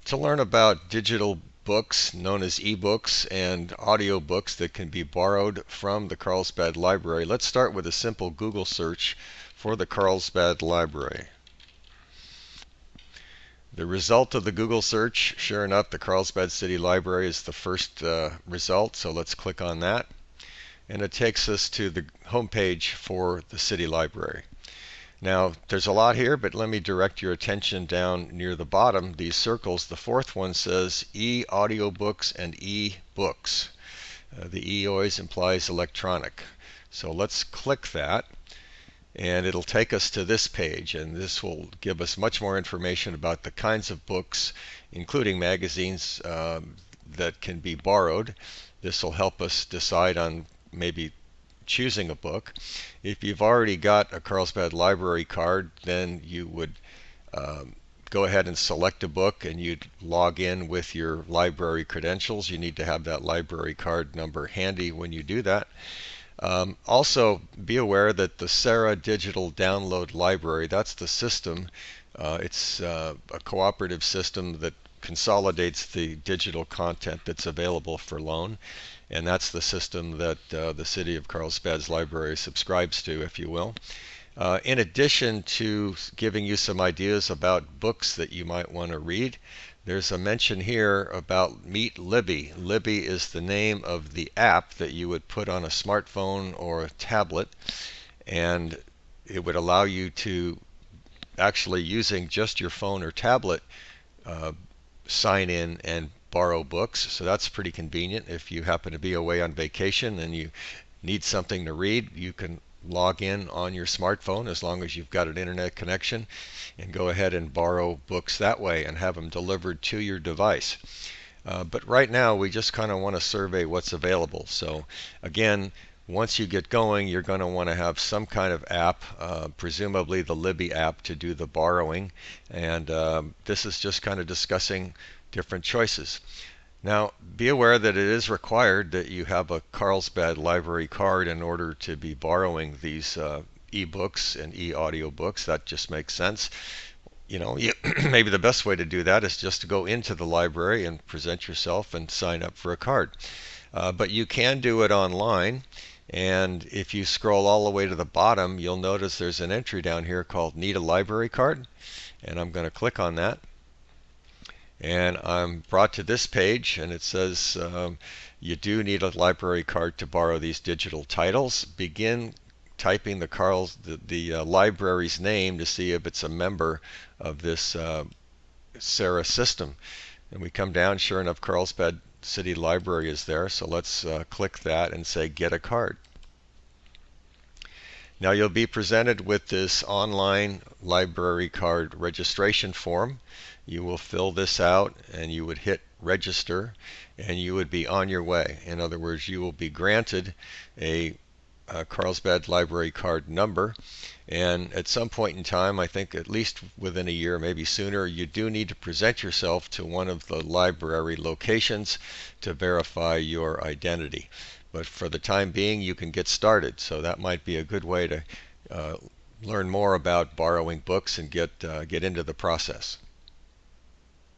To learn about digital books known as eBooks and audiobooks that can be borrowed from the Carlsbad Library, let's start with a simple Google search for the Carlsbad Library. The result of the Google search, sure enough, the Carlsbad City Library is the first result, so let's click on that. And it takes us to the home page for the City Library. Now, there's a lot here, but let me direct your attention down near the bottom, these circles. The fourth one says eAudiobooks and eBooks. The E always implies electronic. So let's click that, and it'll take us to this page, and this will give us much more information about the kinds of books, including magazines, that can be borrowed. This will help us decide on maybe choosing a book. If you've already got a Carlsbad Library card, then you would go ahead and select a book, and you'd log in with your library credentials. You need to have that library card number handy when you do that. Also, be aware that the Sarah Digital Download Library, that's the system. It's a cooperative system that consolidates the digital content that's available for loan. And that's the system that the City of Carlsbad's library subscribes to, if you will. In addition to giving you some ideas about books that you might want to read, there's a mention here about Meet Libby. Libby is the name of the app that you would put on a smartphone or a tablet, and it would allow you to, actually using just your phone or tablet, sign in and borrow books. So that's pretty convenient. If you happen to be away on vacation and you need something to read, you can log in on your smartphone as long as you've got an internet connection and go ahead and borrow books that way and have them delivered to your device. But right now we just kind of want to survey what's available. So again, once you get going, you're going to want to have some kind of app, presumably the Libby app, to do the borrowing. And this is just kind of discussing different choices. Now, be aware that it is required that you have a Carlsbad Library card in order to be borrowing these e-books and e-audiobooks. That just makes sense. You know, maybe the best way to do that is just to go into the library and present yourself and sign up for a card. But you can do it online. And if you scroll all the way to the bottom, you'll notice there's an entry down here called Need a Library Card. And I'm going to click on that. And I'm brought to this page, and it says you do need a library card to borrow these digital titles. Begin typing the library's name to see if it's a member of this Sarah system. And we come down, sure enough, Carlsbad City Library is there, so let's click that and say Get a Card. Now you'll be presented with this online library card registration form. You will fill this out and you would hit register and you would be on your way. In other words, you will be granted a Carlsbad Library card number, and at some point in time, I think at least within a year, maybe sooner, you do need to present yourself to one of the library locations to verify your identity. But for the time being, you can get started, so that might be a good way to learn more about borrowing books and get into the process.